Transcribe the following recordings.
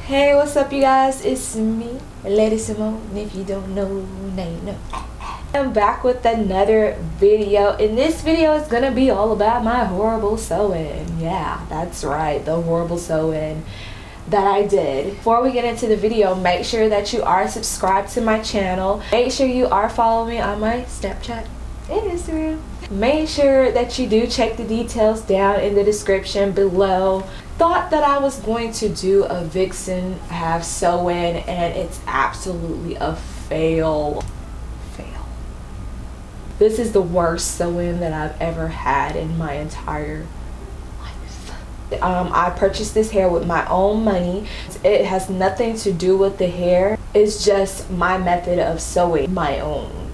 Hey, what's up you guys? It's me, Lady Simone, and if you don't know, now you know. I'm back with another video, and this video is gonna be all about my horrible sewing. Yeah, that's right, the horrible sewing that I did. Before we get into the video, make sure that you are subscribed to my channel. Make sure you are following me on my Snapchat and Instagram. Make sure that you do check the details down in the description below. Thought that I was going to do a Vixen half sew-in, and it's absolutely a fail. This is the worst sew-in that I've ever had in my entire life. I purchased this hair with my own money. It has nothing to do with the hair. It's just my method of sewing my own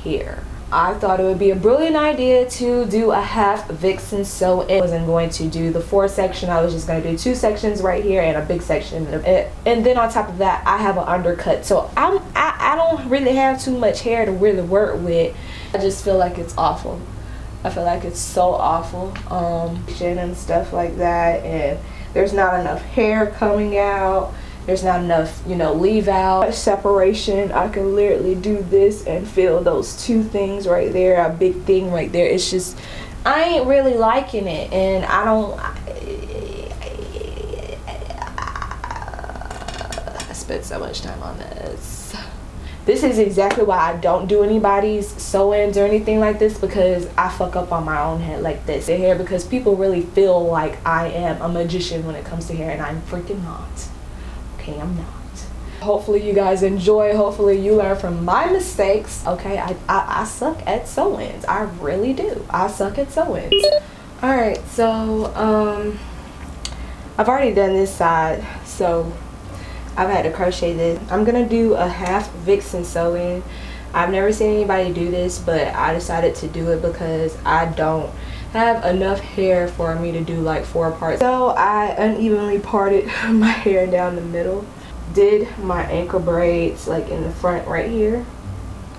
hair. I thought it would be a brilliant idea to do a half Vixen sew-in. I wasn't going to do the 4 section. I was just going to do 2 sections right here and a big section. And then on top of that, I have an undercut. So I don't really have too much hair to really work with. I just feel like it's awful. I feel like it's so awful. And stuff like that. And there's not enough hair coming out. There's not enough, you know, leave out separation. I can literally do this and feel those 2 things right there, a big thing right there. It's just, I ain't really liking it, and I spent so much time on this. This is exactly why I don't do anybody's sew-ins or anything like this, because I fuck up on my own head like this. The hair, because people really feel like I am a magician when it comes to hair, and I'm freaking not. Okay, I'm not. Hopefully you guys enjoy. Hopefully you learn from my mistakes. Okay, I suck at sew-ins. I really do. I suck at sew-ins. Alright, so I've already done this side, so I've had to crochet this. I'm gonna do a half Vixen sew-in. I've never seen anybody do this, but I decided to do it because I don't have enough hair for me to do like 4 parts. So I unevenly parted my hair down the middle. Did my ankle braids like in the front right here.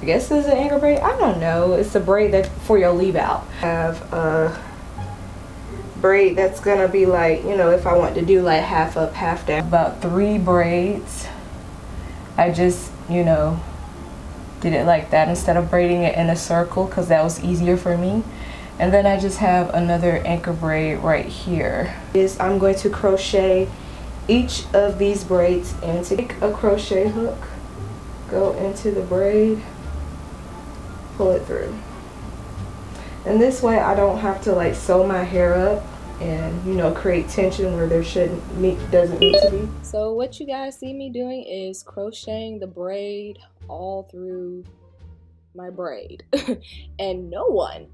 I guess this is an ankle braid. I don't know. It's a braid that's for your leave out. I have a braid that's gonna be like, you know, if I want to do like half up, half down. About 3 braids. I just, you know, did it like that instead of braiding it in a circle because that was easier for me. And then I just have another anchor braid right here. I'm going to crochet each of these braids and take a crochet hook, go into the braid, pull it through. And this way I don't have to like sew my hair up and, you know, create tension where there doesn't need to be. So what you guys see me doing is crocheting the braid all through my braid. And no one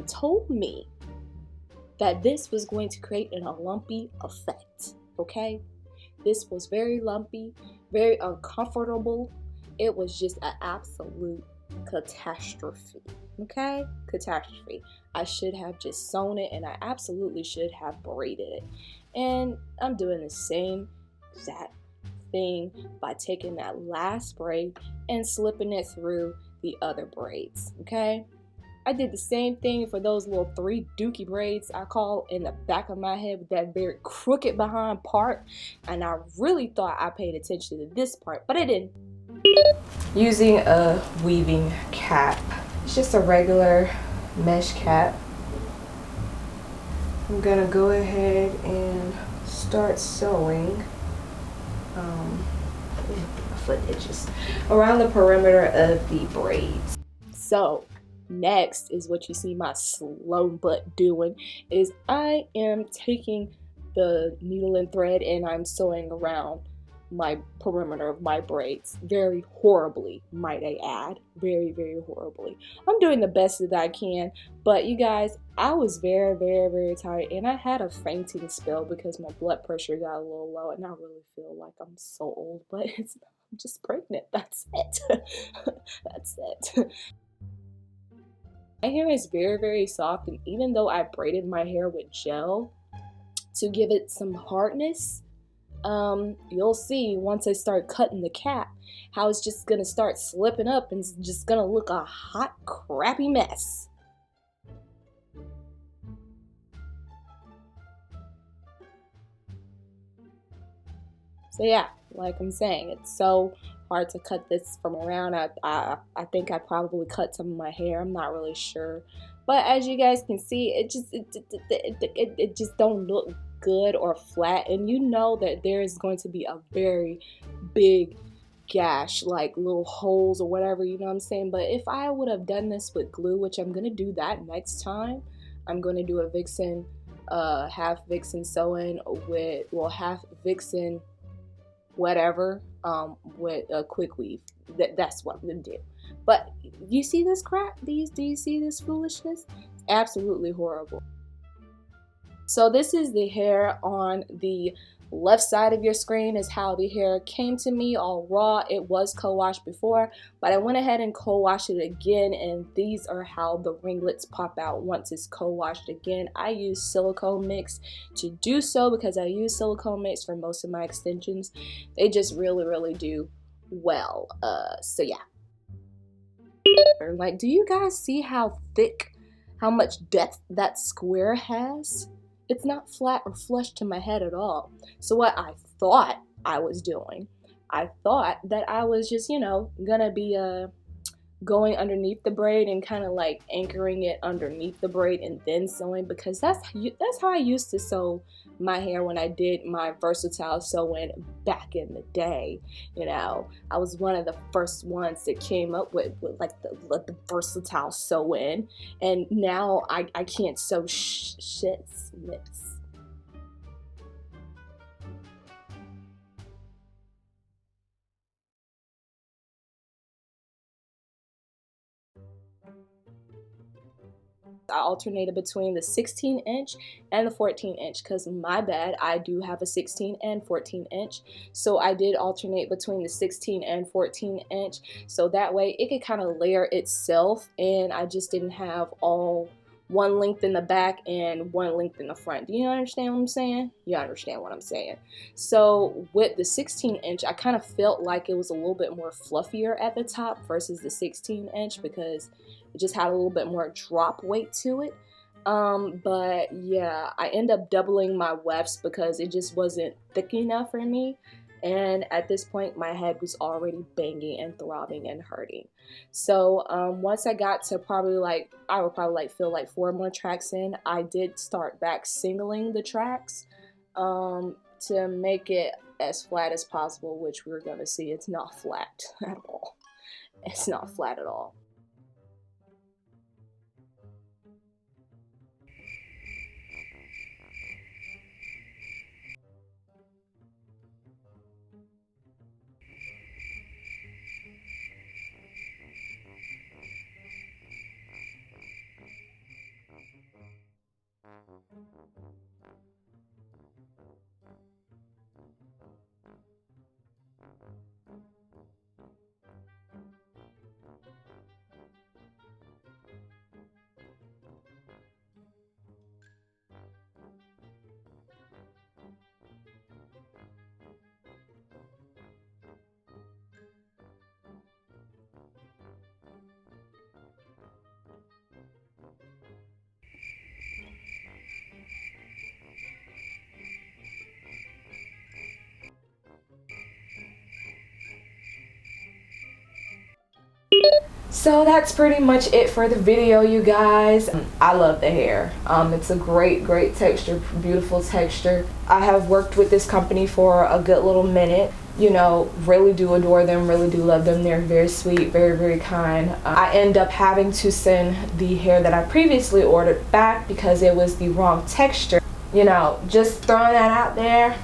told me that this was going to create a lumpy effect, okay? This was very lumpy, very uncomfortable. It was just an absolute catastrophe, okay? Catastrophe. I should have just sewn it, and I absolutely should have braided it. And I'm doing the same exact thing by taking that last braid and slipping it through the other braids, okay? I did the same thing for those little 3 dookie braids I call in the back of my head with that very crooked behind part, and I really thought I paid attention to this part, but I didn't. Using a weaving cap. It's just a regular mesh cap. I'm gonna go ahead and start sewing my foot itches around the perimeter of the braids. So next is what you see my slow butt doing is I am taking the needle and thread and I'm sewing around my perimeter of my braids very horribly, might I add. Very, very horribly. I'm doing the best that I can, but you guys, I was very, very, very tired, and I had a fainting spell because my blood pressure got a little low, and I really feel like I'm so old, but I'm just pregnant. That's it. That's it. My hair is very, very soft, and even though I braided my hair with gel to give it some hardness, you'll see once I start cutting the cap how it's just gonna start slipping up and it's just gonna look a hot, crappy mess. So yeah, like I'm saying, it's so hard to cut this from around. I think I probably cut some of my hair. I'm not really sure, but as you guys can see, it just don't look good or flat, and you know that there is going to be a very big gash, like little holes or whatever, you know what I'm saying? But if I would have done this with glue, which I'm gonna do that next time, I'm gonna do a Vixen, half Vixen sew-in with, well, half Vixen whatever, with a quick weave. That's what I'm gonna do. But you see this crap? Do you see this foolishness? It's absolutely horrible. So this is the hair on the left side of your screen, is how the hair came to me, all raw. It was co-washed before, but I went ahead and co-washed it again, and these are how the ringlets pop out once it's co-washed again. I use silicone mix to do so because I use silicone mix for most of my extensions. They just really do well. So yeah. Like, do you guys see how thick, how much depth that square has? It's not flat or flush to my head at all. So what I thought I was doing, I thought that I was just, you know, gonna be going underneath the braid and kind of like anchoring it underneath the braid and then sewing, because that's how I used to sew my hair when I did my versatile sew-in back in the day. You know, I was one of the first ones that came up with like the versatile sew-in, and now I can't sew shits mix. I alternated between the 16-inch and the 14-inch because my bad, I do have a 16 and 14-inch. So I did alternate between the 16 and 14-inch, so that way it could kind of layer itself, and I just didn't have all one length in the back and one length in the front. Do you understand what I'm saying? You understand what I'm saying. So with the 16-inch, I kind of felt like it was a little bit more fluffier at the top versus the 16-inch because it just had a little bit more drop weight to it. But yeah, I end up doubling my wefts because it just wasn't thick enough for me. And at this point, my head was already banging and throbbing and hurting. So once I got to probably like, I would probably like feel like 4 more tracks in, I did start back singling the tracks to make it as flat as possible, which we're gonna see it's not flat at all. It's not flat at all. So that's pretty much it for the video, you guys. I love the hair. It's a great texture, beautiful texture. I have worked with this company for a good little minute. You know, really do adore them, really do love them. They're very sweet, very kind. I end up having to send the hair that I previously ordered back because it was the wrong texture. You know, just throwing that out there.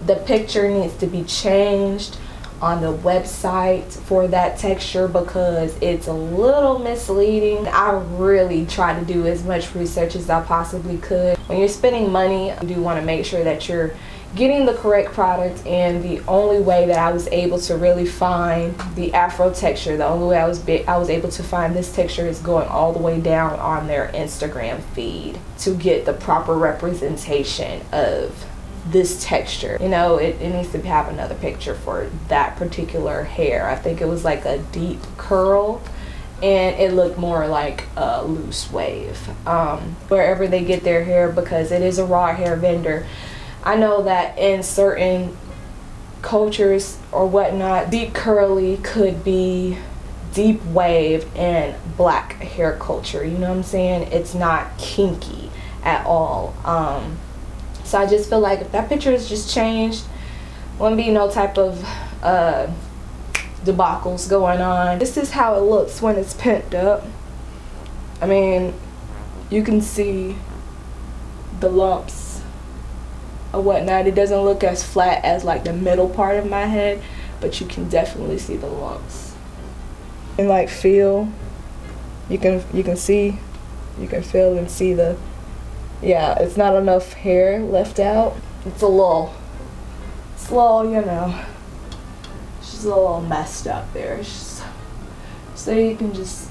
The picture needs to be changed on the website for that texture because it's a little misleading. I really tried to do as much research as I possibly could. When you're spending money, you do want to make sure that you're getting the correct product, and the only way that I was able to really find the Afro texture, the only way I was able to find this texture is going all the way down on their Instagram feed to get the proper representation of this texture. You know, it needs to have another picture for that particular hair. I think it was like a deep curl and it looked more like a loose wave. Wherever they get their hair, because it is a raw hair vendor, I know that in certain cultures or whatnot, deep curly could be deep wave and black hair culture, you know what I'm saying? It's not kinky at all. So I just feel like if that picture is just changed, wouldn't be no type of debacles going on. This is how it looks when it's pinned up. I mean, you can see the lumps or whatnot. It doesn't look as flat as like the middle part of my head, but you can definitely see the lumps. And like feel, you can see, you can feel and see the, yeah, it's not enough hair left out. It's a little, you know, she's a little messed up there. So you can just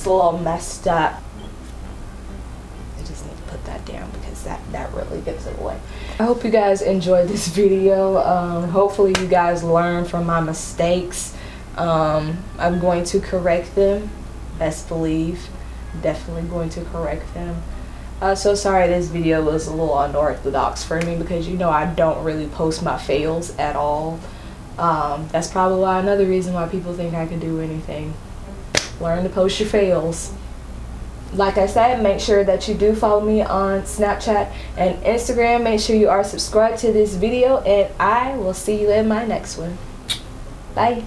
a little messed up. I just need to put that down because that really gives it away. I hope you guys enjoyed this video. Hopefully you guys learn from my mistakes. I'm going to correct them, best believe. Definitely going to correct them. So sorry this video was a little unorthodox for me because you know I don't really post my fails at all. That's probably another reason why people think I can do anything. Learn to post your fails. Like I said, make sure that you do follow me on Snapchat and Instagram. Make sure you are subscribed to this video, and I will see you in my next one. Bye.